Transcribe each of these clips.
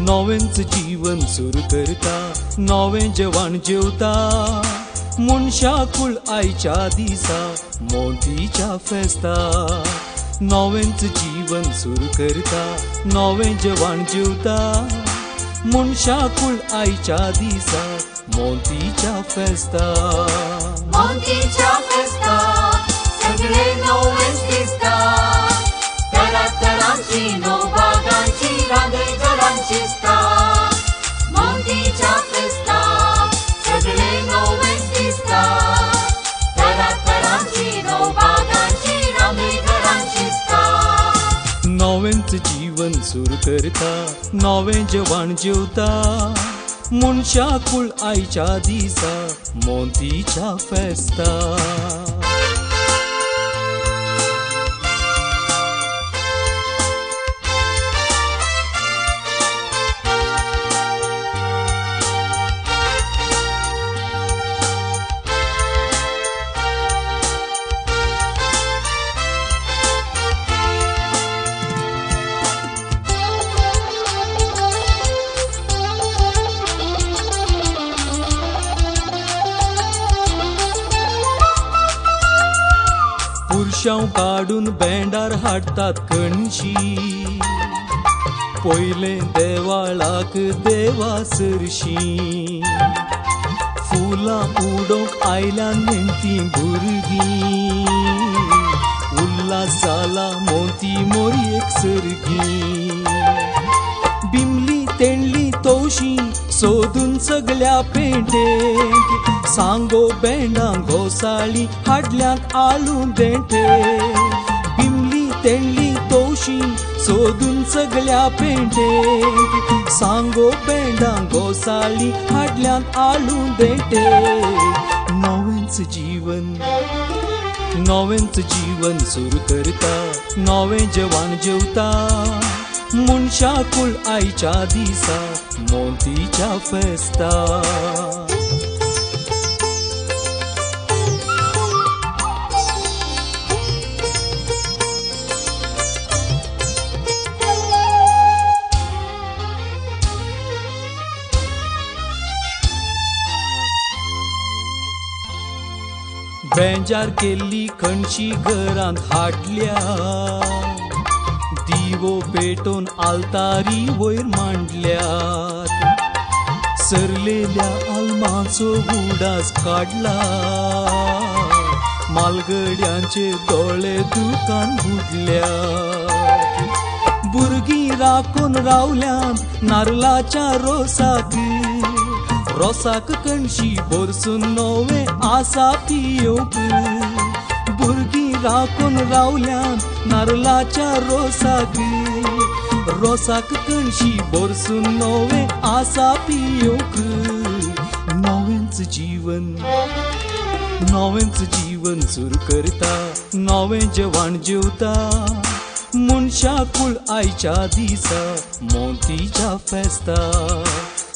नवेंच जीवन सुरू करता, नवें जेवण जेवता मनशाकुळ आयच्या दिसा मोतीच्या फेस्ता। नवेंच जीवन सुरू करता, नवें जेवण जेवता मनशाकुळ आयच्या दिसा मोतीच्या फेस्ता। मोतीच्या फेस्ता सगळे नवेंच दिसता, तरातरांची नवभागांची रांदय घरांची दिसता। मोतीच्या फेस्ता सगळे नवेंच दिसता, तरातरांची नवभागांची रांदय घरांची दिसता। नवेंच जीवन सुरू करता, नवें जेवण जेवता मनशाकुळ आयच्या दिसा मोतीच्या फेस्ता। पुरुषांव काढून बँडार हाडतात कणशी, पयले देवाळाक देवा सरशी। फुलां उडोवंक आयल्यान नेणटी भुरगीं, उल्हास जाला मोती मोरयेक सरगी। बिमली तेंडली तवशी सोदून सगळ्या पेंटेक, सांगो बँडांक घोसाळी हाडल्यांक आळू देंटे। बिमली तेंडली तवशी सोदून सगळ्या पेंटेक, सांगो बँडांक घोसाळी हाडल्यांक आळू देंटे। नवेंच जीवन सुरू करता, नवें जेवण जेवता मनशाकुळ आयच्या दिसा मोतीच्या फेस्ता। बेंजार केल्ली कणशी घरांत हाडल्या, दिवो पेटोवन आलतारी वयर मांडल्यात। सरलेल्या आल्माचो उडास काडला, मालगड्यांचे दोळे दुकान बुडल्यात। भुरगीं राखून रावल्यात नारळाच्या रोसाक कणशी भरसून नवे आसा पियोक। भुरगीं राखून रावल्यात नारळाच्या रोसाक कणशी भरसून नवे आसा पियोक। नवेंच जीवन सुरू करता, नवें जेवण जेवता मनशाकुळ आयच्या दिसा मोतीच्या फेस्ता।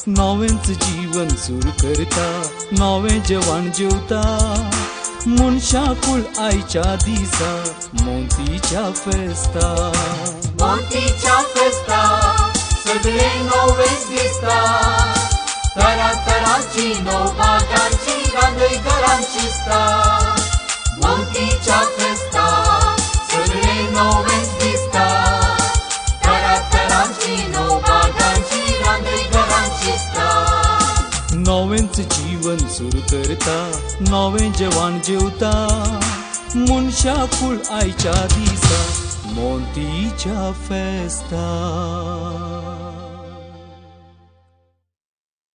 नवेंच जीवन सुरू करता, नवें जेवण जेवता मनशाकुळ आयच्या दिसा मोतीच्या फेस्ता। मोतीच्या फेस्ता सगळे नवेंच दिसता, तरातरांची नवभागांची रांदय घरांची दिसता। मोतीच्या फेस्ता सगळे नवेंच दिसता, तरातरांची नवभागांची रांदय घरांची दिसता। नवेंच जीवन सुरू करता, नवें जेवण जेवता मनशाकुळ आयच्या दिसा मोतीच्या फेस्ता।